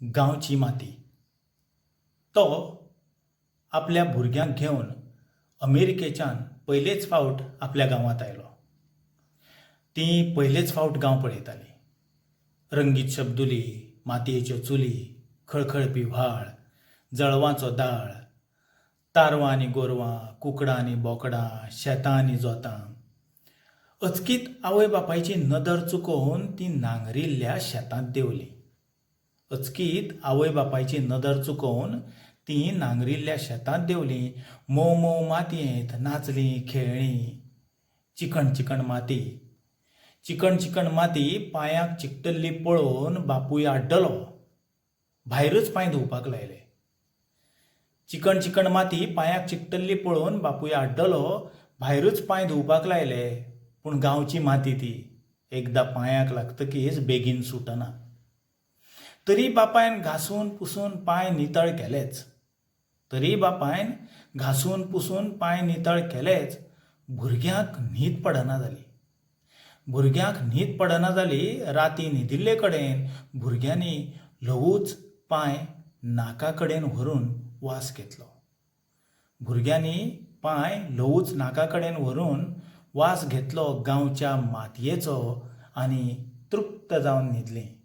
गांवची माती. तो आपल्या भुरग्यांक घेवन अमेरिकेच्यान पयलेच फावट आपल्या गांवांत आयलो. ती पयलेच फावट गांव पळयताली. रंगीत शब्दुली, मातयेच्यो चुली, खळखळपी व्हाळ, जळवांचो दाळ, तारवां आनी गोरवां, कुकडां आनी बोकडां, शेतां आनी जोतां. अचकीत आवय बापायची नदर चुकोवन ती नांगरिल्ल्या शेतांत देवली. अचकीत आवय बापायची नदर चुकोवन ती नांगरिल्ल्या शेतांत देवली. मोव मोव मातयेंत नाचलीं खेळ्ळीं. चिकण चिकण माती. चिकण चिकण माती पांयांक चिकटल्ली पळोवन बापूय आड्डलो. भायरूच पांय धुवपाक लायले. चिकण चिकण माती पांयांक चिकटल्ली पळोवन बापूय आड्डलो. भायरूच पांय धुवपाक लायले. पूण गांवची माती ती एकदां पांयांक लागतकीच बेगीन सुटना. तरी बापायन घासून पुसून पांय नितळ केलेच. भुरग्यांक न्हीद पडना जाली. राती न्हिदिल्ले कडेन भुरग्यांनी ल्हवूच पांय नाका कडेन व्हरून वास घेतलो गांवच्या मातयेचो आनी तृप्त जावन न्हिदलीं.